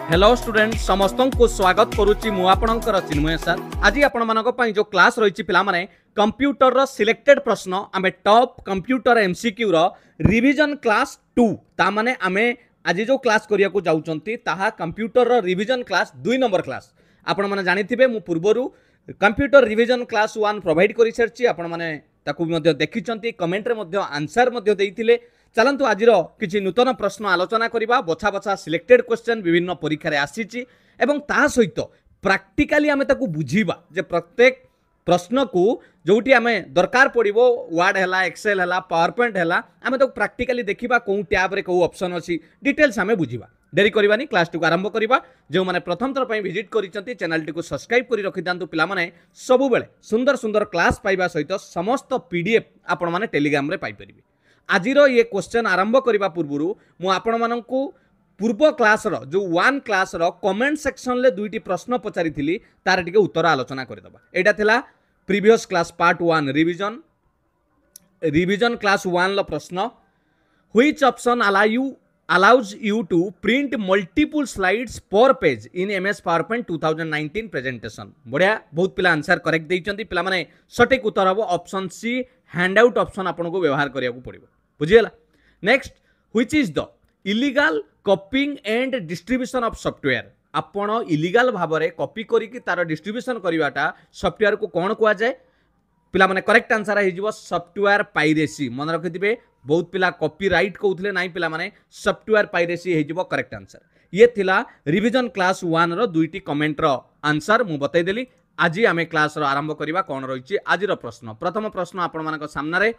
Hello student समस्त को स्वागत करुच्ची मु आपणकर चिन्मय सर। आज आपण जो क्लास रही पिला माने कंप्यूटर रो सिलेक्टेड प्रश्न आमे टॉप कंप्यूटर एमसीक्यू रो रिवीजन क्लास 2 ता माने आमे आज जो क्लास करिया को जाउचंती ताहा कंप्यूटर रो रिवीजन क्लास 2 नंबर क्लास। आपण माने जानिथिबे मु पूर्वरु कंप्यूटर रिवीजन क्लास 1 प्रोवाइड करि सरची। आपण माने ताकू मध्ये देखिचंती कमेंट रे मध्ये आंसर मध्ये देइथिले। चलतु आज किसी नूतन प्रश्न आलोचना करबा। बछा बछा सिलेक्टेड क्वेश्चन विभिन्न परीक्षा रे आसीची एवं ता सहित प्रैक्टिकली आमे ताकू बुझीबा जे प्रत्येक प्रश्न को जोटी आमे दरकार पड़िबो वर्ड हैला एक्सेल हैला पावर पॉइंट हैला आमे ताकू प्रैक्टिकली देखिबा कोउ टैब रे कोउ ऑप्शन अछि डिटेल्स आमे बुझीबा। देरी करबानी क्लास टू आरंभ करबा। जो माने प्रथम थर पई विजिट करिसंती चैनल टी को सब्सक्राइब करि रखि दांतु। पिला माने सब बेले सुंदर सुंदर क्लास पाइबा सहित समस्त पीडीएफ आपण माने टेलीग्राम रे पाइ परिबे। आजिर ये क्वेश्चन आरंभ करबा पूर्वरु मु आपण माननकु पूर्व क्लास रो जो 1 क्लास रो कमेंट सेक्शन ले दुईटी प्रश्न पचारि थिली तार टिके उत्तर आलोचना करदबा। एटा थिला previous class part 1 revision class 1 लो प्रश्न। Which option allows you to print multiple slides per page in MS PowerPoint 2019 presentation। बढ़िया बहुत पिला आंसर करेक्ट देइचंती। पिला माने सटीक उत्तर हबो ऑप्शन सी हैंडआउट ऑप्शन आपन को व्यवहार करिया को पड़िबो। बुझियला। Next which is the illegal copying and distribution of software. आपण इलीगल भाबरे कॉपी करी कि तार डिस्ट्रीब्यूशन करिवाटा सॉफ्टवेयर को कोन कुआ जाय। पिला माने करेक्ट आंसर है जिवो सॉफ्टवेयर पाइरेसी। मन रखिथिबे बहुत पिला कॉपीराइट कहउथले नाही पिला माने सॉफ्टवेयर पाइरेसी है जिवो करेक्ट आंसर। ये थिला रिवीजन क्लास 1 रो दुईटी कमेंट रो आंसर मु बतै देली। आज आमे क्लास रो आरंभ करिबा। कोन रहिछि आज रो प्रश्न। प्रथम प्रश्न आपण मानक सामने रे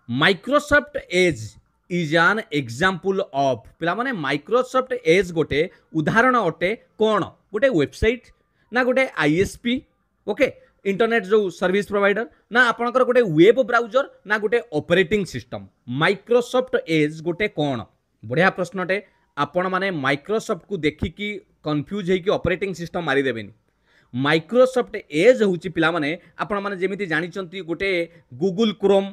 Microsoft Edge is an example of. पिला माने माइक्रोसॉफ्ट एज गोटे उदाहरण अटे कोन गोटे वेबसाइट ना गोटे आईएसपी ओके इंटरनेट जो सर्विस प्रोवाइडर ना आपनकर गोटे वेब ब्राउजर ना गोटे ऑपरेटिंग सिस्टम। माइक्रोसॉफ्ट एज गोटे कोन बढ़िया प्रश्नटे। आपण माने माइक्रोसॉफ्ट को देखिकी कंफ्यूज हेकी ऑपरेटिंग सिस्टम मारी देबेनी। माइक्रोसॉफ्ट एज होची पिला माने आपण माने जेमिति जानिचंती गोटे Google Chrome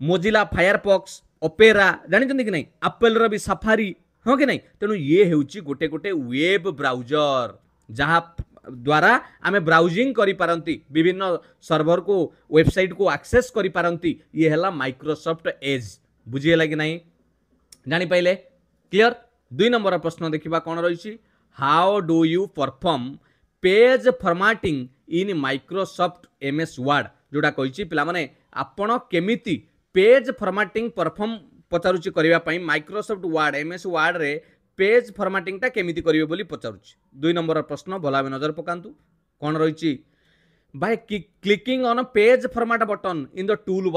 Mozilla Firefox Opera जानिचंती कि नहीं एप्पल रो भी सफारी हो कि नहीं। तेनु ये हेउची गोटे गोटे वेब ब्राउजर जहाँ द्वारा आमे ब्राउजिंग करि पारंती विभिन्न सर्वर को वेबसाइट को एक्सेस करि पारंती। ये हैला माइक्रोसॉफ्ट एज। बुझियला कि नहीं जानि पाइले क्लियर। 2 नंबर प्रश्न देखिबा कोन रहिछि। How do you perform page formatting in Microsoft MS Word. जोडा कहिछि पिला माने आपण केमिति पेज फॉर्मेटिंग परफॉर्म पचारुछि करिवा पई माइक्रोसॉफ्ट वर्ड एमएस वर्ड रे पेज फॉर्मेटिंग टा केमिति करिवे बोली पचारुछि। 2 नंबर प्रश्न भला नजर पकांतु कोन रहिछि। By clicking on page format button in the tool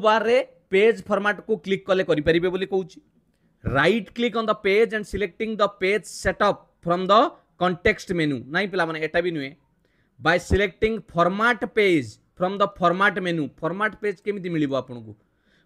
bar रे पेज फॉर्मेट को क्लिक कले करि परिबे बोली कहउछि। Right click on the page and selecting the page setup from the context menu. नहीं पिला माने एटा भी नुए। By selecting format page from the format menu. Format page केमिति मिलिबो आपनको।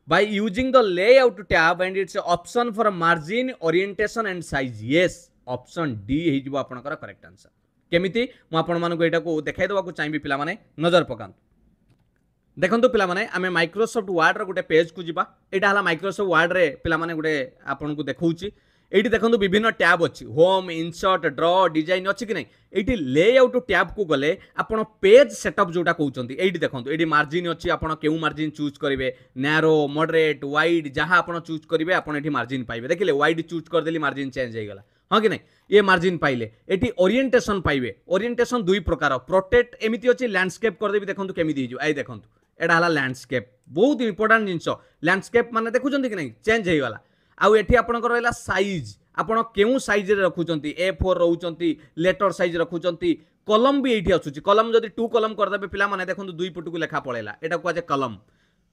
By using the layout tab and its option for margin orientation and size। yes option D हे जिवो आपनकर करेक्ट आंसर। केमिति मु आपन मानको एटा को देखाइ दवा को चाहिबी पिला माने नजर पकांतु। देखंतु पिला माने आमे माइक्रोसॉफ्ट वर्ड रो गोटे पेज को जिबा। एटा हला माइक्रोसॉफ्ट वर्ड रे पिला माने गोटे आपन को देखौची। एठी देखंतु विभिन्न टैब अछि होम इंसर्ट ड्रॉ डिजाइन अछि कि नै। एठी लेआउट टैब को गले आपण पेज सेटअप जोटा कहउचंती एठी देखंतु। एठी मार्जिन अछि आपण केउ मार्जिन चूज करिवे नैरो मॉडरेट वाइड जहां आपण चूज करिवे आपण एठी मार्जिन पाइबे। देखिले वाइड चूज कर देली मार्जिन चेंज हे गला हां कि नै। ये मार्जिन पाइले एठी ओरिएंटेशन पाइबे। ओरिएंटेशन दुई प्रकार प्रोटेक्ट एमिति अछि लैंडस्केप कर देबी। देखंतु केमिति हिजो आई देखंतु एडा हला लैंडस्केप बहुत इंपोर्टेंट जिंस। लैंडस्केप माने देखुचंती कि नै चेंज हे गला। आउ एठी आपनकर रहला साइज आपण केउ साइज रे रखुचंती A4 रहउचंती लेटर साइज रखुचंती। कलम भी एठी आछुची। कलम जदी 2 कलम कर देबे पिला माने देखंतु दुई पटु को लेखा पळेला एटा को जे कलम।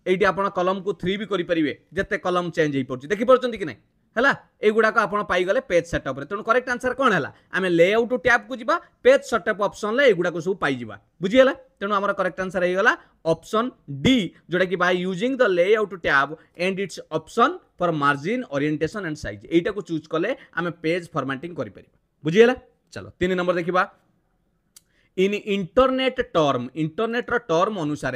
एठी आपण कलम को 3 भी करि परिबे जते कलम चेंज हे पड़छि देखि परचंती कि नै हैला। ए गुडा को आपण पाई गले पेज सेटअप रे। तण करेक्ट आंसर कोन हैला आमे लेआउट टैब को जिबा पेज सेटअप ऑप्शन ले ए गुडा को सब पाई जिबा। बुझियला। तण हमर करेक्ट आंसर हे गला ऑप्शन डी जोटा कि by using the layout tab and it's option for margin orientation and size एटा को चूज कले आमे पेज फॉर्मेटिंग करि परिबा। बुझियला। चलो 3 नंबर देखिबा। इन इंटरनेट रो टर्म अनुसार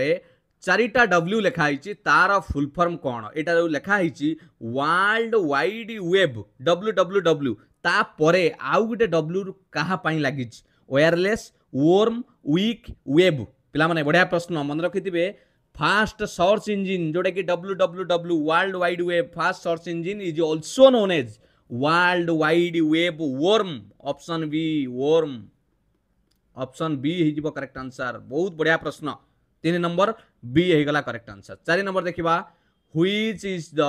चारिटा डब्ल्यू लिखाई तार फुल फॉर्म कौन यहाँ जो लिखाई वर्ल्ड वाइड वेब WWW तापरे आउ गोटे डब्ल्यू कहा लगी वायरलेस वर्म वीक वेब पिला माने बढ़िया प्रश्न मन रखिथिबे फास्ट सर्च इंजिन जोटा कि www world wide web fast search engine is also known as world wide web worm option B worm option B हो करेक्ट आंसर बहुत बढ़िया प्रश्न 3 नंबर बी होगला करेक्ट आंसर 4 नंबर देखिबा which is the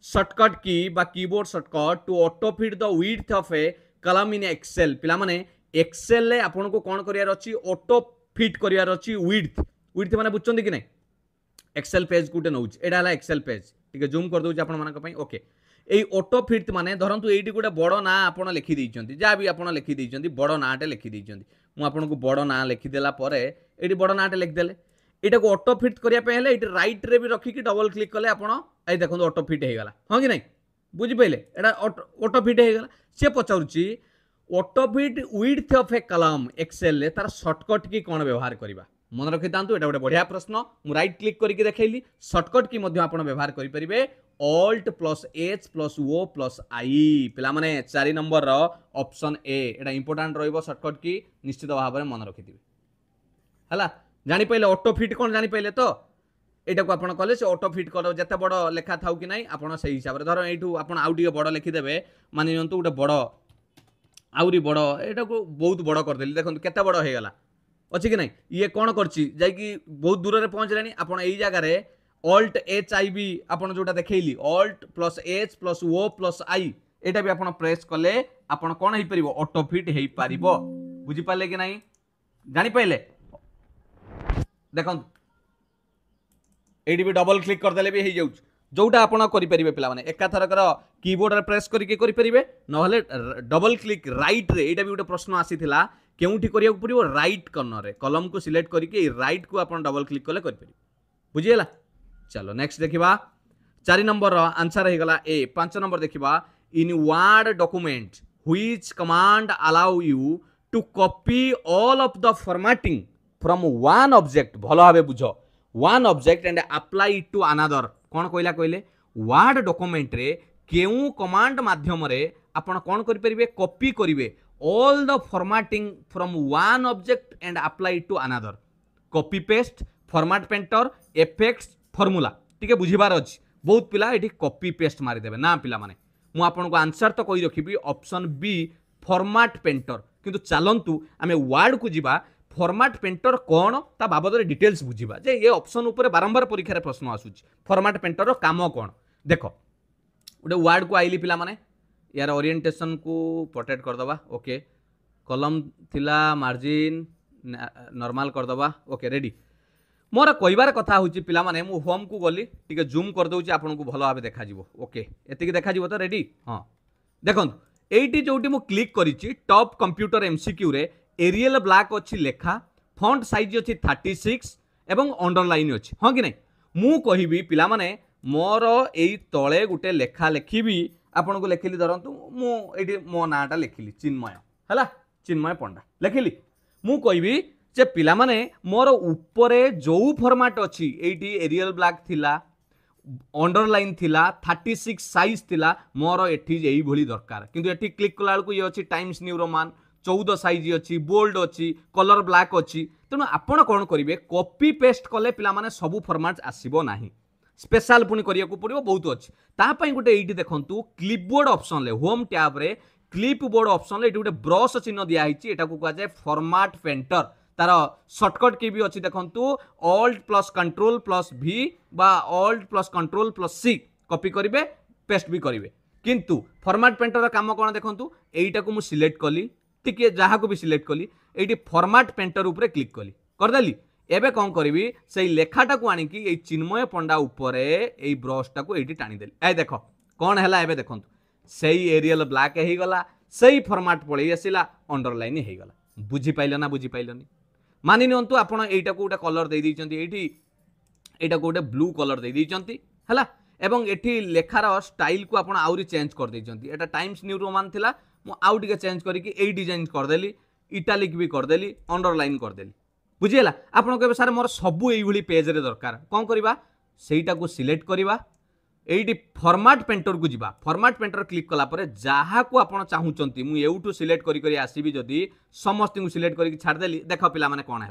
shortcut key बा keyboard shortcut to autofit the width of a column in Excel पिला माने Excel ले आपन को कोन करियार अछि ऑटो फिट करियार अछि विड्थ विड्थ माने बुझचंदी कि नै एक्सेल पेज गुटे नौ एटा हला एक्सेल पेज ठीक है जूम कर दउ आपण मानक पई ओके এই অটো ফিট মানে ধরন্তু এইটি গোটে বড় না আপন লিখি দেইছন্তি যা বি আপন লিখি দেইছন্তি বড় নাটে লিখি দেইছন্তি মু আপনকু বড় না লিখি দেলা পরে এইটি বড় নাটে লিখি দেলে এটাকু অটো ফিট করিয়া পে হেলে এইটি রাইট রে বি রখি কি ডবল ক্লিক কলে আপন এই দেখন্তু অটো ফিট হেই গলা हां कि नहीं बुझी पाइले एटा ऑटो फिट हेई गला से पचाउची auto fit width of a कलम एक्सेल ले तार शॉर्टकट की कोन व्यवहार करिबा मन रखि तांतु एटा गोटे बढ़िया प्रश्न मु राइट क्लिक करके देखैली शॉर्टकट की मध्य आपण व्यवहार करि परिबे alt plus H plus O plus I पिला माने 4 number row option A Etah important रहइबो shortcut की निश्चित भाव में मन रखिथिबे हला जानि पहिले ऑटो फिट कोन जानि पहिले तो एटा को आपण कले से ऑटो फिट करो जते बड़ लेखा थाउ कि नै आपण सही हिसाब रे धरो एठू आपण आउडी बड़ लिखि देबे मानि नंतु गोटे बड़ आउरी बड़ एटा को बहुत बड़ कर देली देखंतु केते बड़ हे गला अछि कि नै ये कोन करछि जाय कि बहुत दूर रे पहुंच लेनी आपण एई जगह रे ऑल्ट एच आई बी आपण जोटा देखैली alt plus H plus O plus I एटा भी आपण प्रेस कले आपण कोन हे परिबो ऑटो फिट हे परिबो बुझी पाले कि नै जानि पाइले देखंतु एडी भी डबल क्लिक कर देले भी हे जाउछ जोटा आपण करि परिबे पिला माने एका थरकर कीबोर्ड रे प्रेस करके करि परिबे नहले डबल क्लिक राइट रे एटा भी गोटे प्रश्न आसीथिला केउठी करिया पड़िबो राइट कर्नर रे कलम को सिलेक्ट करके राइट को आपण डबल क्लिक कले करि परिबे बुझियला चलो नेक्स्ट देखिबा 4 नंबर रो आंसर हे गला ए 5 नंबर देखिबा in word document which command allow you to copy all of the formatting from one object भलो भाबे बुझो one object and apply it to another कोन कहला कहले वर्ड डॉक्यूमेंट रे केउ कमांड माध्यम रे आपण कोन करि परिबे कॉपी करिवे all the formatting from one object and apply it to another copy paste format painter effects formula ठीक है बुझीबार अछि बहुत पिला एठी कॉपी पेस्ट मारि देबे ना पिला माने मु आपन को आंसर तो कहि रखिबी ऑप्शन बी फॉर्मेट पेंटर किंतु चलंतु आमे वर्ड को जिबा फॉर्मेट पेंटर कोन ता बाबद रे डिटेल्स बुझीबा जे ये ऑप्शन ऊपर बारंबार परीक्षा रे प्रश्न आसुची फॉर्मेट पेंटर रो काम कोन देखो उडे वर्ड को आइली पिला माने यार ओरिएंटेशन को प्रोटेक्ट कर दबा ओके कलम थिला मार्जिन नॉर्मल कर दबा ओके रेडी मोर कहबार कथा होची पिला माने मु होम को गली ठीक जूम कर दउची आपन को भलो भाबे देखा जिवो ओके एतिकी देखा जिवो तो रेडी हां देखन एटी जोटी मु क्लिक करिची टॉप कंप्यूटर एमसीक्यू रे एरियल ब्लैक अछि लेखा फॉन्ट साइज अछि 36 एवं अंडरलाइन अछि हां कि नै मु कहिबी पिला माने मोर एई तळे गुटे लेखा लेखिबी आपन को लेखिली धरंतु मु एटी मो नाटा लेखिली चिन्मय हला चिन्मय पंडा लेखिली मु कहिबी जे पिला माने मोर ऊपरे जो फॉर्मेट अछि एटी एरियल ब्लैक थिला अंडरलाइन थिला 36 साइज थिला मोर एठी एई भली दरकार किंतु एठी क्लिक कला को ये अछि टाइम्स न्यू रोमान 14 साइज अछि बोल्ड अछि कलर ब्लैक अछि तनो आपण कोन करिवे कॉपी पेस्ट कले पिला माने सब फॉर्मेट आसीबो नाही स्पेशल पुनी करिया को पड़िबो बहुत अछि ता पई गुटे एठी देखंतु क्लिपबोर्ड ऑप्शन ले होम टैब रे क्लिपबोर्ड ऑप्शन ले एठी गुटे ब्रश चिन्ह दिया हिची एटा को कहा जाय फॉर्मेट पेंटर तार शॉर्टकट की भी अच्छी देखंतु ऑल्ट प्लस कंट्रोल प्लस भी बा ऑल्ट प्लस कंट्रोल प्लस सी कॉपी करिवे पेस्ट भी करिवे किंतु फॉर्मेट पेंटर काम कोन देखंतु एईटा को मु सिलेक्ट कली टिके जहा को भी सिलेक्ट कली एटी फॉर्मेट पेंटर ऊपर क्लिक कली कर देली एबे कोन करिवि सेई लेखाटा को आनी की ए चिन्मय पंडा ऊपर ए ब्रशटा को एटी टाणी देली ए देखो कोन हैला एबे देखंतु सेई एरियल ब्लैक हे गला सेई फॉर्मेट पळी आसिला अंडरलाइन हे गला बुझी पाइलो ना बुझी पाइलोनी मानि नियंतु आपण एटा को गोटे कलर दे दैचंती एठी एटा को गोटे ब्लू कलर दे दैचंती हला एवं एठी लेखार स्टाइल को आपण आउरी चेंज कर दैचंती एटा टाइम्स न्यू रोमान थिला मु आउ टिके चेंज करिकि एई डिजाइन कर देली इटालिक भी कर देली अंडरलाइन कर देली बुझियला आपण कहबे सर मोर सबु एई भली पेज रे दरकार कोन करबा सेईटा को सिलेक्ट करबा এইটি फॉर्मेट पेंटर को जीवा फॉर्मेट पेंटर क्लिक कला पर जहाँ को आप चाहूँगी मुझे यूट्यूब सिलेक्ट करी आसबि जदि समस्त सिलेक्ट करके छाड़देली देख पिला माने कौन है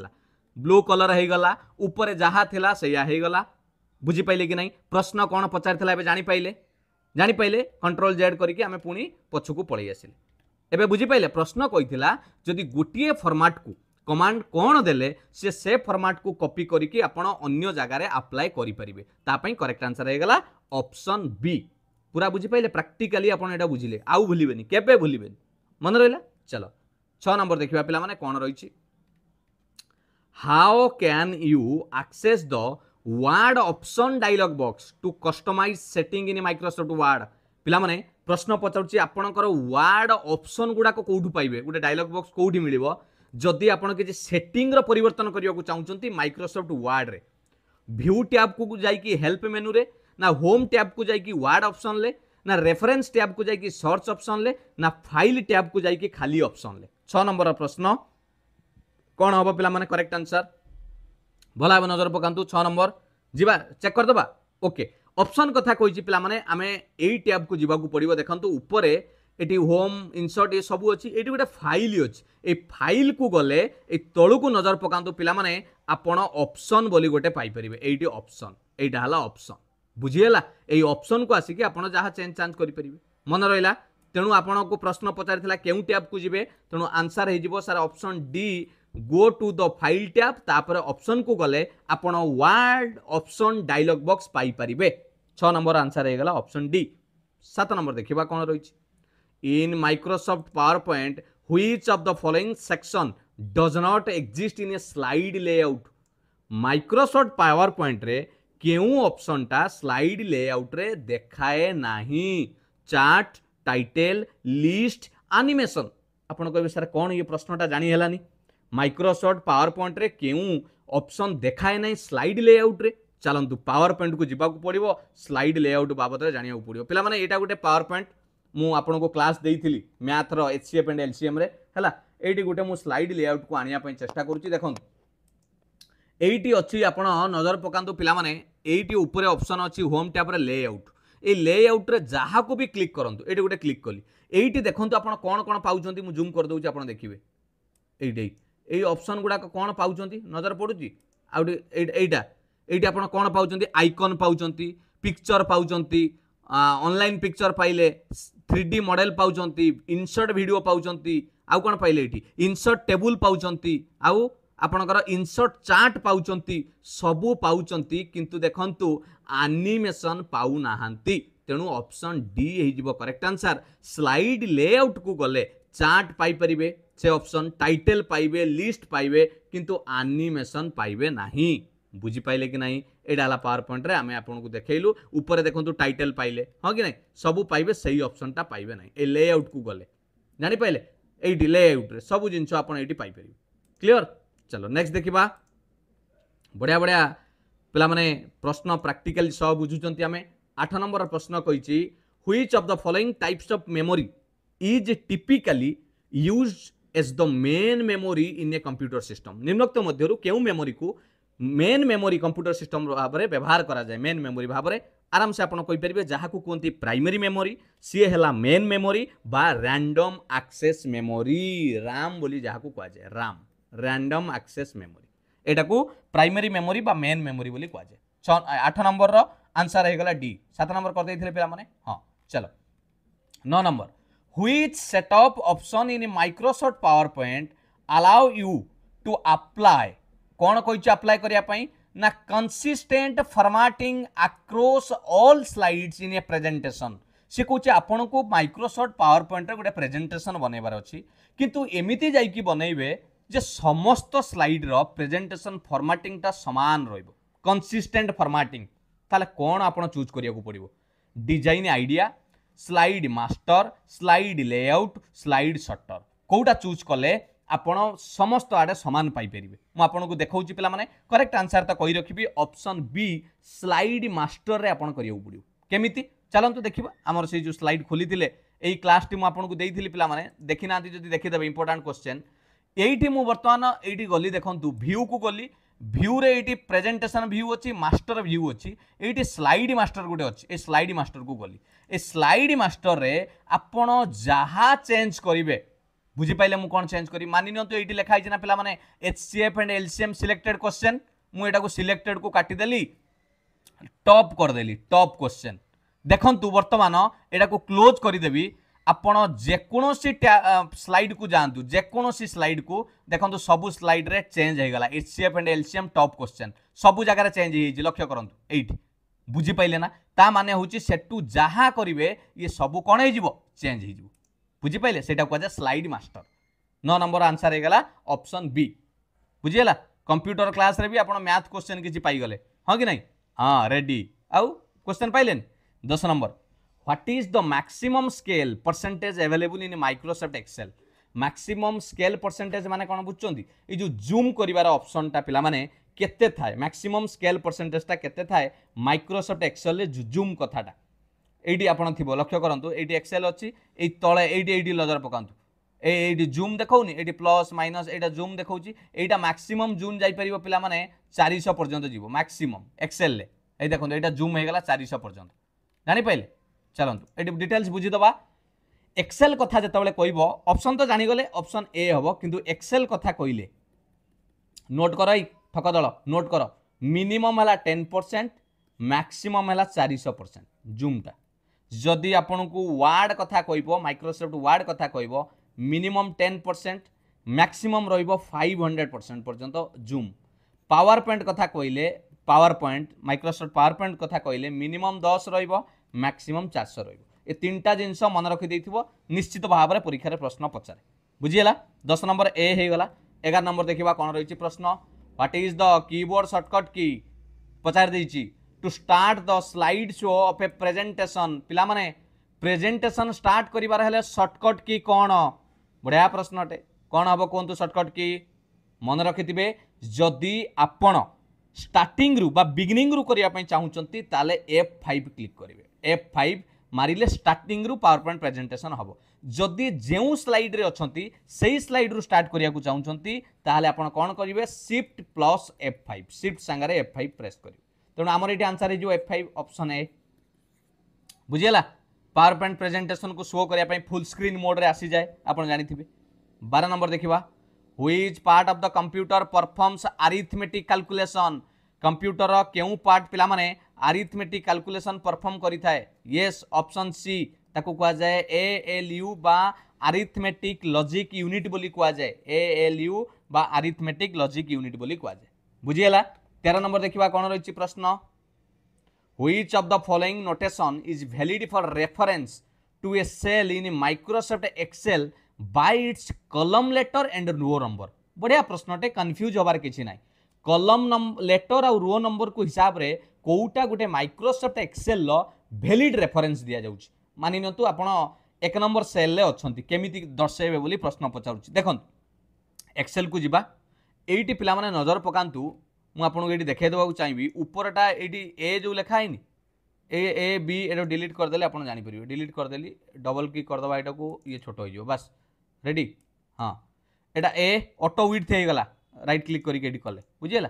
ब्लू कलर हो गला ऊपर जहाँ थिला सैया हो गला बुझीपारे कि नहीं प्रश्न कौन पचार जापारे कंट्रोल जेड करके आम पुणी पछकू पलि आसिले एबे बुझीपारे प्रश्न कही जदि गोटे फॉर्मेट को कमांड कौन देले से फॉर्मेट को कॉपी करके आपण अन्य जगार अप्लाई करेंगे तापाई करेक्ट आंसर हो गला ऑप्शन बी पूरा बुझीपारे प्रैक्टिकली आपण एटा बुझिले आउ भूलिबेनी केबे भूलिबेनी मन रहिला चलो 6 नंबर देखिबा पिला माने कोन रहिछि how can you access the word option dialog box to customize setting in Microsoft Word पिला माने प्रश्न पचारुछि आपणकर वर्ड ऑप्शन गुडा को कोठु पाइबे गोटे डायलॉग बॉक्स कोठी मिलिबो जदि आपण के सेटिंग रो परिवर्तन करिया को चाहउछंती माइक्रोसॉफ्ट वर्ड रे व्यू टैब को जाइकी हेल्प मेनू रे ना होम टैब को जाइकी वर्ड ऑप्शन ले ना रेफरेंस टैब को जाइकी सर्च ऑप्शन ले ना फाइल टैब को जाइकी खाली ऑप्शन ले 6 नंबर प्रश्न कौन हम पिला माने करेक्ट आंसर भला नजर पकांतु 6 नंबर जीवा चेक कर दबा ओके ऑप्शन कथा कहिछि पिला माने आमे एई टैब को जीवा को पड़िबो देखंतु ऊपर एटी होम इंसर्ट ये सब अच्छी ये गोटे फाइल अच्छी ए फाइल को गले ए तलू को नजर पकांतु पिला माने आपण ऑप्शन बोली गोटे पाई परिबे एटी ऑप्शन एटा हला ऑप्शन बुझिएला ए ऑप्शन को आसिक आपण जहाँ चेंज चांज करि परिबे मन रहिला तेणु आपण को प्रश्न पचारिथिला केउ टैब को जिवे तेणु आंसर हे जिवो sir option D go to the file tab तापर ऑप्शन को गले आपण वर्ड ऑप्शन डायलॉग बॉक्स पाई परिबे 6 नंबर आंसर हे गला ऑप्शन डी 7 नंबर देखिबा कोन रहिछि In Microsoft PowerPoint, which of the following section does not exist in a slide layout? Microsoft PowerPoint रे केउ ऑप्शन टा स्लाइड लेआउट रे देखाए नाही चार्ट टाइटल लिस्ट एनिमेशन आपण कहबे सर कोन ये प्रश्नटा जानि हेलानी माइक्रोसॉफ्ट पावरपॉइंट रे केउ ऑप्शन देखाए नाही स्लाइड लेआउट रे चलंतु पावरपॉइंट को जिबा को पड़िबो स्लाइड लेआउट बाबत रे जानिया को पड़िबो पिला माने एटा गोटे पावरपॉइंट मु आपन को क्लास देइथिली मैथ रो एचसीएफ एंड एलसीएम रे हला एटी गोटे मु स्लाइड लेआउट को आनिया पई चेष्टा करूची देखंतु एटी अछि आपन नजर पकांतु पिला माने एटी ऊपर ऑप्शन अछि होम टैब रे लेआउट ए लेआउट रे जहा को भी क्लिक करंतु एटी गोटे क्लिक कली एटी देखंतु आपन कोन कोन पाउचंती मु जूम कर दउची आपन देखिबे एटी ए ऑप्शन गुडा को कोन पाउचंती नजर पडुची आउटी एटा एटी आपन कोन पाउचंती आइकन पाउचंती पिक्चर पाउचंती ऑनलाइन पिक्चर पाइले 3D मॉडल पाउचंती इंसर्ट वीडियो पाउचंती आउ कोन पाइले एटी इंसर्ट टेबल पाउचंती आउ आपनकर इंसर्ट चार्ट पाउचंती सबु पाउचंती किंतु देखंतु एनिमेशन पाउ नाहंती तेणु ऑप्शन डी हे जिवो करेक्ट आंसर स्लाइड लेआउट को गले चार्ट पाई परिबे से ऑप्शन टाइटल पाइबे लिस्ट पाइबे किंतु एनिमेशन पाइबे नाही बुझी पाइले कि नहीं एडाला पावर पॉइंट रे आमे आपन को देखैलु ऊपर देखंतु टाइटल पाइले हां कि नहीं सबु पाइबे सही ऑप्शन टा पाइबे नहीं ए लेआउट को गले जानि पाइले एडी लेआउट रे सबु जिंस आपन एडी पाइ परिबे क्लियर चलो नेक्स्ट देखिबा बढ़िया बढ़िया पिला माने प्रश्न प्रैक्टिकल सब बुझुचंती आमे 8 नंबर प्रश्न कहिछि which of the following types of memory is typically used as the main memory in a computer system निम्नोक्त मध्यरु केउ मेमोरी को मेन मेमोरी कंप्यूटर सिस्टम भाव में व्यवहार करा जाए मेन मेमोरी भाव में आराम से आपन कहि परिबे जहा को कोंती प्राइमरी मेमोरी सी हैला मेन मेमोरी बा रैंडम एक्सेस मेमोरी राम बोली जहा को कहा जाए राम रैंडम एक्सेस मेमोरी एटा को प्राइमरी मेमोरी बा मेन मेमोरी बोली कहा जाए 8 नंबर रो आंसर हे गला डी 7 नंबर कर देथिले पिला माने हां चलो 9 number which set of option in Microsoft PowerPoint allow you to apply कौन कही अप्लाई करने ना consistent formatting across all slides in a presentation C कहे आपन को माइक्रोसॉफ्ट पावर पॉइंट गोटे प्रेजेंटेशन बनइबार अच्छी किंतु एमिति जाइकी बनइबे जे समस्त स्लाइड रो प्रेजेंटेशन फॉर्मेटिंग टा समान रहइबो कंसिस्टेंट फॉर्मेटिंग ताले कौन आपन चूज करिया को पड़िबो design idea slide master slide layout slide sorter कोटा चूज कले आपण समस्त आडे समान पाई परिबे मु आपन को देखाउची पिला माने करेक्ट आंसर त कहि रखिबी ऑप्शन बी स्लाइड मास्टर रे आपण करियो पड़ियो केमिति चलंतु देखिबा हमर से जो स्लाइड खोली थिले एई क्लास टी मु आपन को देइथिली पिला माने देखि नांती जदी देखि देबे इंपोर्टेंट क्वेश्चन एइठी मु वर्तमान एइठी गली देखंतु व्यू को गली व्यू रे ये प्रेजेंटेशन व्यू अच्छी मास्टर व्यू अच्छी ये स्लाइड मास्टर गोटे अच्छी ए स्लाइड मास्टर को गली ए स्लाइड मास्टर रे आपण जहाँ चेंज करेंगे बुझीपारे मुझे कौन चेंज करी मानि नियंतु ये लिखाई ना पिला माने HCF and LCM selected question मुझे सिलेक्टेड को काटिदेली टॉप करदेली टॉप क्वेश्चन देखंतु वर्तमान एटा को क्लोज करदेवी आपण जेकोसी स्लाइड को जातु जेकोसी स्लाइड को देखो सबू स्लाइड रे चेंज हो गला HCF and LCM top question सबू जगह चेंज हो लक्ष्य करूँ ये बुझीपारे ना ता माने हूँ सेटू जहाँ करेंगे ये सबू कौन हो चेंज हो बुझीपारे से कहुए स्लाइड मास्टर 9 नंबर आंसर हो गला ऑप्शन बी बुझीगला कंप्यूटर क्लास रे भी आप मैथ क्वेश्चन किसी पाईगले हाँ कि नहीं हाँ रेडी आउ क्वेश्चन पाइले 10 नंबर what is the maximum scale percentage available in Microsoft Excel maximum scale percentage माने कौन बुझुं ये जो जूम करिवार ऑप्शन टा पिला माने केते थाए मैक्सिमम स्केल परसेंटेज टा केते थाए माइक्रोसॉफ्ट एक्सेल रे जूम कथाटा एटी आपण थिबो लक्ष्य करंतु एटी एक्सेल अछि ए तळे एटी नजर पकांतु एटी जूम देखौनी एटी प्लस माइनस एटा जूम देखौची एटा मैक्सिमम जूम जाई परिबो पिला माने 400 पर्यंत जीवो मैक्सिमम एक्सेल ले ए देखंतु एटा जूम हे गला 400 पर्यंत जानि पाइले चलंतु एटी डिटेल्स बुझी दबा एक्सेल कथा जतबेले कहइबो ऑप्शन तो जानि गले ऑप्शन ए हबो किंतु एक्सेल कथा कइले नोट करई ठकदळ नोट कर मिनिमम हला 10% मैक्सिमम हला 400% जूमटा जदि आपन को वार्ड कथा कहइबो माइक्रोसॉफ्ट वार्ड कथा कहइबो मिनिमम 10% मैक्सिमम रहिबो 500% पर्यंत जूम पावर पॉइंट कथा कहले power point Microsoft power point कथा कहले मिनिमम 10 रहिबो मैक्सिमम 400 रहिबो ए तीनटा जिनस मन रखि देथिबो निश्चित भाव में परीक्षा रे प्रश्न पचारे बुझिएला 10 नंबर ए हे गला 11 नंबर देखिबा कोन रहिछि प्रश्न what is the keyboard shortcut key पचार देछि to start the slide show of a presentation पिला माने प्रेजेंटेशन स्टार्ट करिवार हेले शॉर्टकट की कोन बढ़िया प्रश्न अटे कौन हम कहतु शॉर्टकट की मन रखिथे जदि आपण स्टार्टिंग रु बा बिगिनिंग रु करने चाहूँगी ताले F5 क्लिक करेंगे F5 मारिले स्टार्टिंग रु पावर पॉइंट प्रेजेंटेशन हम जदि जो स्लाइड रे अच्छी से स्लाइड रु स्टार्ट करिया को चाहूँगी ताले आपण कौन करेंगे शिफ्ट प्लस F5 शिफ्ट सांगे F5 प्रेस करेंगे तेणु आमर ये आंसर हो F5 ऑप्शन ए बुझीगला पावर पॉइंट प्रेजेंटेशन को शो करने फुल स्क्रीन मोड रे आसी जाए आप जानी 12 नंबर देखा which part of the computer performs arithmetic calculation computer केउ पार्ट पिला माने अरिथमेटिक कैलकुलेशन परफॉर्म करि थाए यस ऑप्शन सी ताको कहा जाए ALU बा अरिथमेटिक लॉजिक यूनिट बोली कहा जाए ALU बा अरिथमेटिक लॉजिक यूनिट बोली कहा जाए बुझीगला 13 नंबर देखा कौन रही प्रश्न Which of the following notation is valid for reference to a cell in Microsoft Excel by its column letter and row number? बढ़िया प्रश्नटे कन्फ्यूज होबार किसी ना कलम लेटर और रो नंबर को हिसाब रे कोटा गोटे माइक्रोसॉफ्ट एक्सेल वैलिड रेफरेंस दिया जाउछि मानि नतु आपण एक नंबर सेल ले अछंती केमिति दर्शाइबे बोली प्रश्न पचारुछि देखन एक्सेल को जिबा एइटी पिला माने नजर पकांतु मुझे ये देखे देवा चाहिए उपरटा ये ए जो लिखा है ए बी ये डिलीट करदे आप जापर डिलीट करदेली डबल क्लिक करदे यहाँ को ये छोट हो बस रेडी हाँ एटा ए ऑटो विड्थ हो गला राइट क्लिक करके कले बुझीगला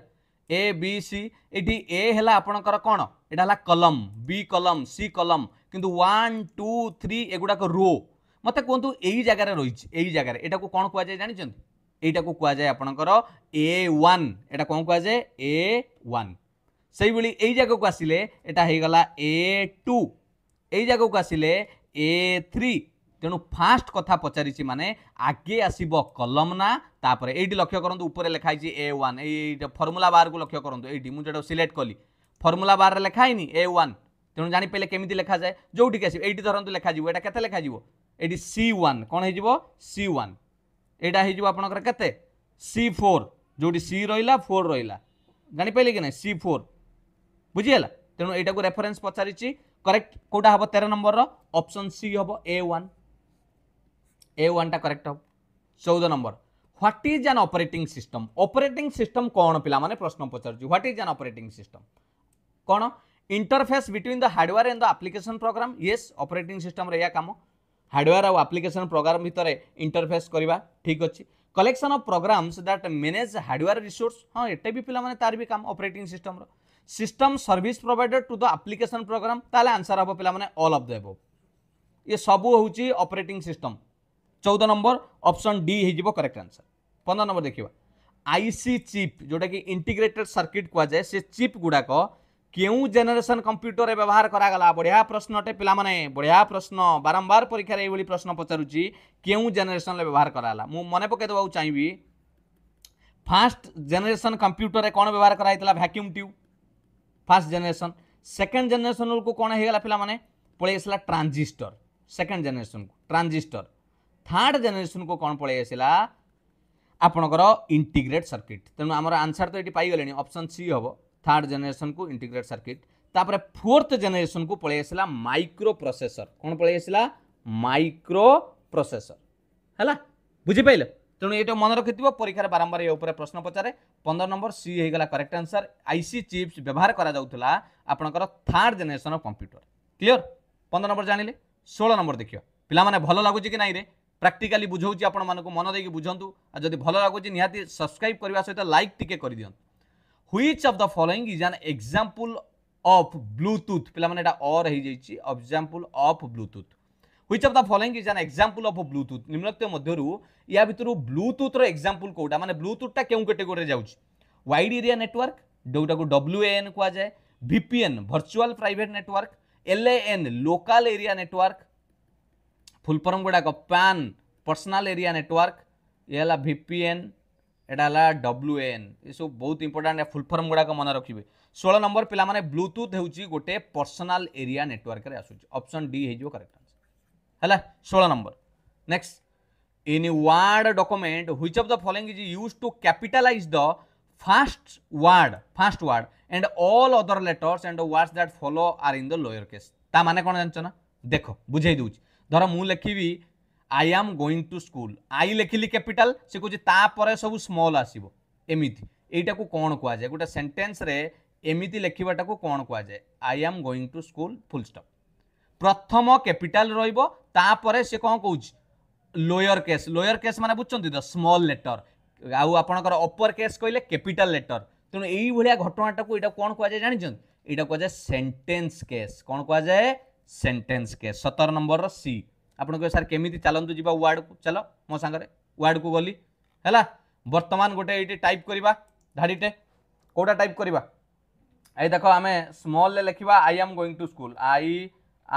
ए बी सी ये ए है आपणकर कौन यहाँ कलम बी कलम सी कलम किंतु 1 2 3 एगुड़ाक रो मत कहतु यही जगार रही जगार यहाँ को कौन कहुए जानते এইটা को कुआ जाए आपणकर A1 এটা कौन कुआ जाए A1 सही बोली এই জায়গা को आसिले এটা हे गला A2 এই জায়গা को आसिले A3 तेणु फास्ट कथा पचारिछि माने आगे आसीबो कलम ना तापर एडी लक्ष्य करंतु ऊपर लिखाई छि A1 ए फार्मूला बार को लक्ष्य करंतु एडी मु जेटा सिलेक्ट कली फार्मूला बार रे लिखाइनी A1 तेणु जानि पहिले केमिति लिखा जाए जोठी के आसीबो एडी धरंतु लिखा जिवो एटा केते लिखा जिवो एडी C1 कोन हे जिवो C1 एटा हे जो आपनकर केते C4 जोडी C रहिला 4 रहिला जानि पहिले कि नै C4 बुझियला तेनु एटा को रेफरेंस पचारिछि करेक्ट कोटा हबो 13 नंबर रो ऑप्शन सी हबो A1 टा करेक्ट हबो 14 number what is an operating system कोन पिला माने प्रश्न पचारछि what is an operating system कोन interface between the hardware and the application program yes operating system रे या काम हार्डवेयर और एप्लीकेशन प्रोग्राम भितर इंटरफेस करवा ठीक अच्छे collection of programs that manage hardware resource हाँ एटा भी पिला माने तार भी काम ऑपरेटिंग सिस्टम रो system service provided to the application program ताले आंसर हम पिला माने ऑल ऑफ द अबव ये सब होची operating system 14 number option D हो करेक्ट आंसर 15 नंबर देखिए आईसी चिप जोटा कि इंटीग्रेटेड सर्किट कह जाए से चिप गुड़ाक क्यों जेनेरेशन कंप्यूटर रे व्यवहार करागला बढ़िया प्रश्न अटे पिला माने बढ़िया प्रश्न बारंबार परीक्षा रे प्रश्न पचारुची क्यों जेनेरेशन रे व्यवहार करागला मु मने पके देबा चाहिबी फर्स्ट जेनेरेशन कंप्यूटर रे कोन व्यवहार कराइतला vacuum tube first generation second generation को कोन हेगला पिला माने पळे आसला ट्रांजिस्टर सेकंड जेनेरेशन को ट्रांजिस्टर थर्ड जेनेरेशन को कौन पळे आसला आपणकर इंटीग्रेट सर्किट तेणु आमर आंसर तो ये पाइगले ऑप्शन सी हम थर्ड जेनेरेशन को इंटीग्रेट सर्किट तापर फोर्थ जेनेरेशन को पळे आसला माइक्रो प्रोसेसर कौन पळे आसला माइक्रो प्रोसेसर है बुझी पाइल तेणु ये मन रखिथिबो परीक्षा बारंबार ये ऊपर प्रश्न पचारे 15 नंबर सी होगला करेक्ट आंसर आईसी चिप्स व्यवहार करा जाउथला आपणकर third generation of computer clear 15 number जानिले 16 नंबर देखियो पिला माने भलो लागुची कि नाइ रे प्रैक्टिकली बुझाऊँ आपण मानक मन देकी बुझंतु जदि भल लगुच निहाती सब्सक्राइब करने सहित लाइक टिके कर दियंतु which of the following is an example of Bluetooth पिला माने एटा और हो जाइछि example of Bluetooth which of the following is an example of Bluetooth निम्नलिखित मध्यरु या भितरु ब्लूटूथ रो एग्जांपल कोटा माने ब्लूटूथ टा केउ कैटेगरी रे जाउछि वाइड एरिया नेटवर्क जोटा को WAN कुआ जाए VPN virtual private network LAN local area network full form गुड़ाक पैन पर्सनल एरिया नेटवर्क ये VPN एटा WAN ये सब बहुत इंपोर्टेंट फुल फॉर्म गुड़ाक मन रखिए 16 नंबर पिला माने ब्लूटूथ होउची गोटे पर्सनल एरिया नेटवर्क रे आसुची ऑप्शन डी हो करेक्ट आंसर है 16 नंबर next in word document which of the following is used to capitalise the first word and all other letters and words that follow are in the lower case ता माने कोन जानछ ना देखो बुझाई दूची धर मु लिखी I am going to school I लिखिली capital से कुछ तापर सब स्मॉल आसीबो एमिति एटा को कोन कुआ जाय गोटे सेंटेंस रे एमिति लिखिबाटा को कोन कुआ जाय I am going to school full stop प्रथम कैपिटल रहिबो तापर से कोन कहूछ लोअर केस माने बुझचंती द स्मॉल लेटर आउ आपनकर अपर केस कहले कैपिटल लेटर तेणु एई भलिया घटनाटा को एटा कोन कुआ जाय जानिछन एटा कुआ जाय सेंटेंस केस कोन कुआ जाय सेंटेंस केस 17 नंबर सी आपन को सर केमिति चलंतु जीवा वर्ड को चलो मो संगरे वर्ड को गली हैला वर्तमान गोटे एटी टाइप करबा धाडीटे कोडा टाइप करबा आई देखो हमें स्मॉल ले लिखिबा I am going to school I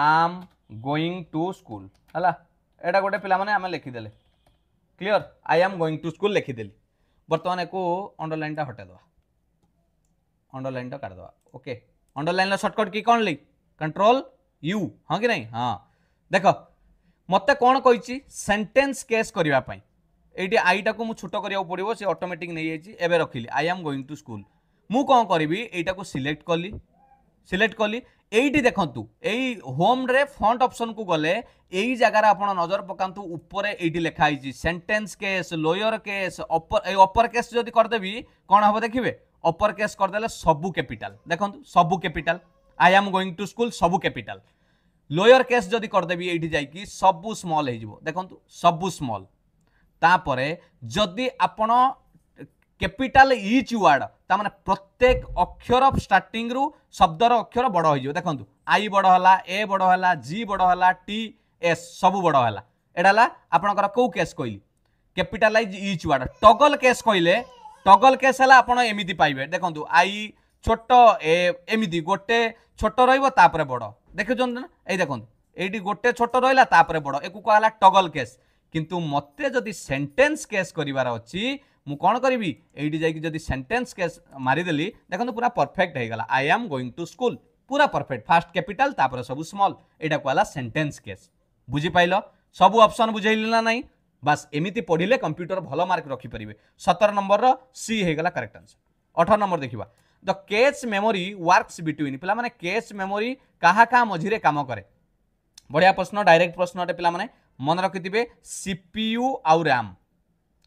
am going to school हैला एटा गोटे पिला माने हमें लिखि देले clear I am going to school लिखि देली वर्तमान एको अंडरलाइन टा हटे दवा अंडरलाइन टा काट दवा ओके अंडरलाइन ला शॉर्टकट की कोन लिख कंट्रोल यू हाँ कि नहीं हाँ देख मत कौन कही सेंटेंस केस करने ये आईटा को छोट करा पड़ो से ऑटोमेटिक नहीं जाइए रखिली I am going to school मु कौन करी एटा को सिलेक्ट कली एटी देखु यही होम रे फॉन्ट ऑप्शन को गले यही जगार आप नजर पकातु ऊपर ये लिखाई sentence case lower case upper case जदि करदेवी कौन हम देखिए अपर केस करदे सबू कैपिटल देखो सबू capital I am going to school सबू कैपिटल लोअर केस जदि करदेवी ये जाकि सबू स्मॉल हो देखो सबू स्मॉल तापरे जदि आपण कैपिटल इच वर्ड तामाने प्रत्येक अक्षर स्टार्टिंग रु शब्दर अक्षर बड़ हो देखो आई बड़ है ए बड़ है जी बड़ है टी एस सबू बड़ है एटा आपणकर कौ केस कहली capitalise each word toggle case कहले टगल केस है आप एमती पाइबे देखो आई छोट एमती गोटे छोट रही बड़ देखुं ना ये देखो ये गोटे छोट रहा बड़ एक कहला टगल केस किंतु मते जदि सेंटेंस केस करिवार अछि मु कोन करिवि एडी जाई जदि सेंटेंस केस मारिदेली देखो पूरा परफेक्ट हो गला I am going to school पूरा परफेक्ट फास्ट कैपिटल तापर सब स्मॉल एटा कहला सेंटेंस केस बुझी पाइलो सब ऑप्शन बुझेइली ना नहीं बस एमिति पढ़िले कंप्यूटर भलो मार्क रखि परिबे 17 नंबर रो सी हो गला करेक्ट आंसर 18 नंबर देखिबा the cache memory works between पिला माने कैश मेमोरी काहा का मझिरे काम करे बढ़िया प्रश्न डायरेक्ट प्रश्न अटे पिला माने मन रखिथिबे सीपीयू आउ रैम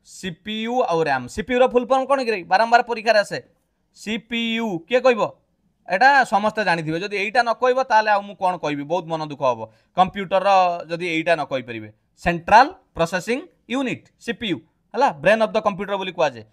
सीपीयू आउ रैम सीपीयू रो फुल फॉर्म कोन कि बारंबार परीक्षा रे आसे सीपीयू के कहबो एटा समस्त जानिथिबे जदि एइटा न कहबो ताले आ मु कोन कहबी बहुत मन दुख हबो कंप्यूटर रो जदि एइटा न कहि परिबे सेंट्रल प्रोसेसिंग यूनिट सीपीयू है ब्रेन ऑफ द कंप्यूटर बोली कह जाए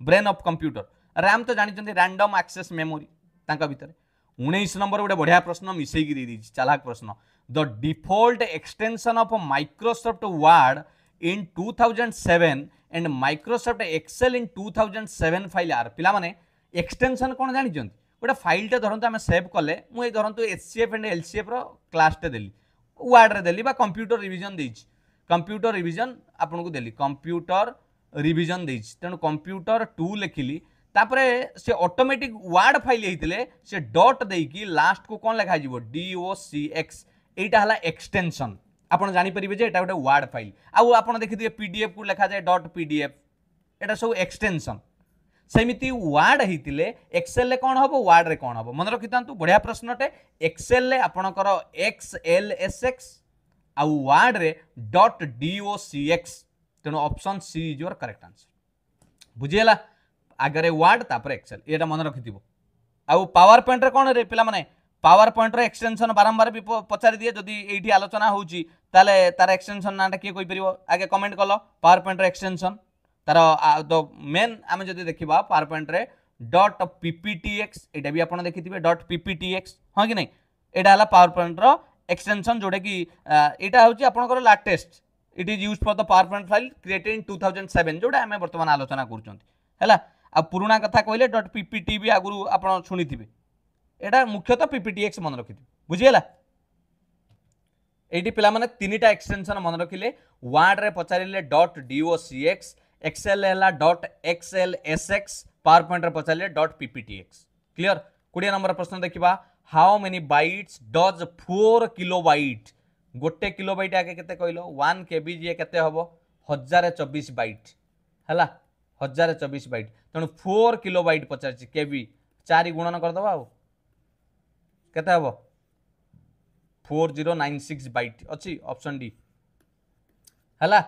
ब्रेन ऑफ कंप्यूटर रैम तो जानते रैंडम एक्सेस मेमोरी भितर 19 नंबर गोटे बढ़िया प्रश्न मिसेकी दे दी चालाक प्रश्न the default extension of Microsoft Word in 2007 and Microsoft Excel in 2007 file आर पिला माने एक्सटेंशन कौन जानते गोटे फाइलटे धरतु आम सेव कले मुझे धरतु एचसीएफ एंड एलसीएफ क्लासटे देली वर्ड रे देली कंप्यूटर रिविजन देछि कंप्यूटर रिविजन आपन को देली कंप्यूटर रिविजन देछि तेणु कंप्यूटर 2 लिखिली तापरे से ऑटोमेटिक वर्ड फाइल होते से डॉट देकी लास्ट को कौन लिखा DOCX एटा हला एक्सटेंशन आपन जानि परिबे जे एटा गोटे वर्ड फाइल आउ आपन देखिथिबे पीडीएफ को लिखा जाए .pdf एटा सब एक्सटेंशन सेमिति वर्ड होते एक्सेल ले कौन हम वर्ड रे कौन हम मन रखि था बढ़िया प्रश्नटे एक्सेल ले आपणकर XLSX आउ वर्ड रे .DOCX तेणु option C is your correct answer बुझीगला आगे वर्ड तापर एक्सेल ये मन रखि आउ पावर पॉइंट रे कौन रे पिला माने पावर पॉइंट रे एक्सटेंशन बारंबार भी पचारि दिए जदि एठी आलोचना होउची ताले तार एक्सटेंशन नाटा किए कोइ परिबो आगे कमेंट कलो पावर पॉइंट रे एक्सटेंशन तार द मेन आम जदि देखिबा पावर पॉइंट रे .pptx एटा भी आपण देखिथिबे .pptx हां कि नहीं एटा हला पावर पॉइंट रो एक्सटेंशन जोडे कि एटा होउची आपनकर latest it is used for the power point file created in 2007 जोडा हमें वर्तमान आलोचना करछंती हैला आ पुराना कथा कहले .ppt भी आगु आपण सुनिथिबे एटा मुख्यतः pptx मन रखिथि बुझियला एटी पिला माने तीनटा एक्सटेंशन मन रखिले वर्ड रे पचारिले .docx एक्सेल हैला .xlsx पावर पॉइंट रे पचारिले .pptx क्लियर 20 नंबर प्रश्न देखिबा how many bytes does 4 kilobyte गोटे किलोबाइट आगे केते कहलो 1 केबी जे केते हबो 1024 बाइट हैला 1024 बाइट तेणु 4 किलोबाइट पचार केबी 4 गुणन कर दबा केते हबो 4096 बाइट अच्छी ऑप्शन डी हैला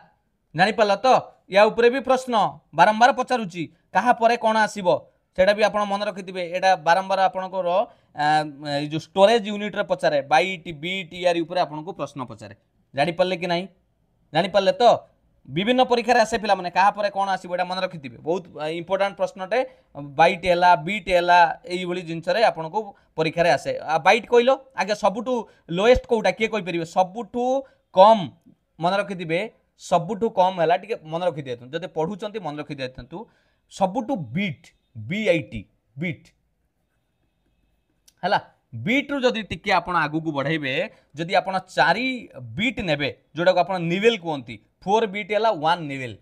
जानि पाला तो या ऊपर भी प्रश्न बारंबार पचारुची कहा परे कोन आसीबो सेटा भी आपण मन रखिथिबे एटा बारंबार आपनको जो स्टोरेज यूनिट रे पचारे बाइट बीट यार ऊपर आपनको प्रश्न पचारे जानि पाले कि नहीं जानि पाले तो विभिन्न परीक्षा रे आसे पिला माने कहा परे कोन आसीबो एटा मन रखिथिबे बहुत इंपोर्टेंट प्रश्नटे बाइट हैला बीट हैला एई भली जिंस रे आपनको परीक्षा रे आसे बाइट कहलो आगे सबुटू लोएस्ट कोटा के कहि परिबे सबुटू कम मन रखिथिबे सबुटू कम हैला टिके मन रखि देतु जदि पढुचंती मन रखि देतु सबुटू बीट BIT बीट हैला बीट रु जदि टिके आपण आगु को बढ़ाइबे जदि आपण 4 बीट नेबे जोडा को आपण निवेल कहंती 4 बीट हैला 1 निवेल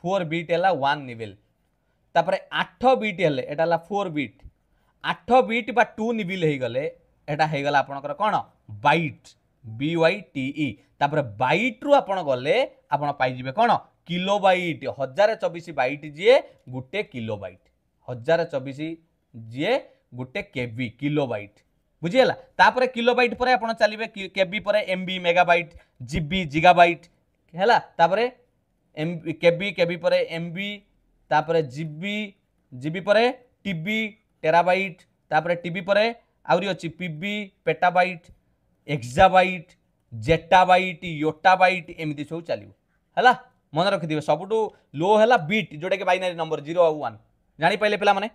4 बीट हैला 1 निवेल तापरे 8 बीट हेले एटा हैला 4 बीट 8 बीट बा 2 निवेल हे गले एटा हे गला आपणकर कोन बाइट BYTE तापरे बाइट रु आपण गले आपण पाइ जिवे कोन किलोबाइट 1024 बाइट जे गुटे किलोबाइट 1024 जे गुटे केबी किलोबाइट बुझियला तापरे किलोबाइट परे आपण चलिबे केबी परे एमबी मेगाबाइट जीबी जिगाबाइट हैला तापरे एमबी केबी परे एमबी तापरे जीबी जीबी परे टीबी टेराबाइट तापरे टीबी परे आउरी अछि PB petabyte exabyte zettabyte yottabyte एमिति सब चलिबो हैला मन रखि दिबे सबुटू लो हैला बीट जोडा के बाइनरी नंबर 0 और 1 जानि पाइले पिला माने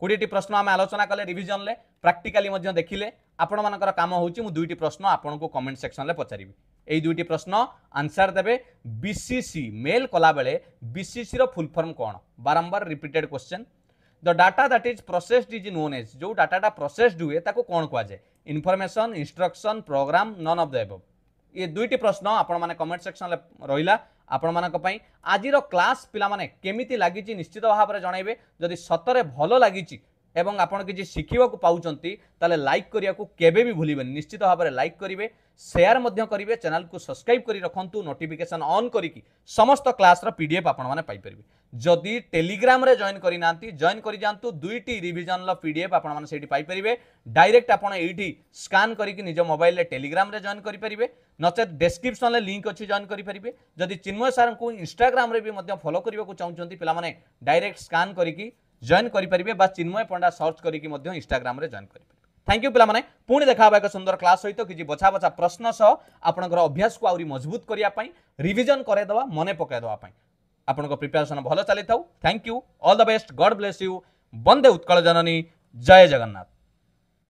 20 प्रश्न आम आलोचना कले रिविजन ले प्रैक्टिकली मध्य देखिले आपण मानकर काम होउची मु दुईटी प्रश्न आपण को कमेंट सेक्शन ले पचारिबी एई दुईटी प्रश्न आंसर देबे बीसीसी मेल कला बेले बीसीसी रो फुल फॉर्म कोन बारंबार repeated question the data that is processed is known as जो डाटाटा प्रोसेस्ड हुए ताको कोन कुआ जाय information instruction program none of the above ये दुईटी प्रश्न आपण माने कमेंट सेक्शन ले रहिला आपण मानक पई आजिरो क्लास पिला माने केमिति लागिची निश्चित भाव रे जणाइबे जदि सतरे भलो लागिची एवं आपण किछि शिखिबा को पाउचंती ताले लाइक करिया को केबे भी भूलिबेन निश्चित भाव रे लाइक करिवे शेयर मध्य करिवे चैनल को सब्सक्राइब करी रखंतु नोटिफिकेशन ऑन करिकी समस्त क्लास रो पीडीएफ आपण माने पाइ परिबे जदि टेलीग्राम रे जॉइन करि नांती जॉइन करि जानतु दुईटी रिवीजन लो पीडीएफ आपण माने सेठी पाइ परिबे डायरेक्ट आपण एठी स्कैन करिकी निज मोबाइल ले टेलीग्राम रे जॉइन करि परिबे नचेत डिस्क्रिप्शन ले लिंक अछि जॉइन करि परिबे जदि चिन्मय सर को इंस्टाग्राम रे भी मध्य फॉलो करिवा को चाहउचंती पिला माने डायरेक्ट स्कैन करिकी जॉइन करि परिबे बा चिन्मय पंडा सर्च करिकी मध्य इंस्टाग्राम रे जॉइन करि परिबे थैंक यू पिला माने पुणी देखा एक सुंदर क्लास सहित कि बछा बछा प्रश्न सह आपनकर अभ्यास को आउरी मजबूत करिया पई रिवीजन करे दवा मने पकाय दवा पई आपन प्रिपेरेसन भल चली था। Thank you, all the best, God bless you. वंदे उत्कल जननी, जय जगन्नाथ।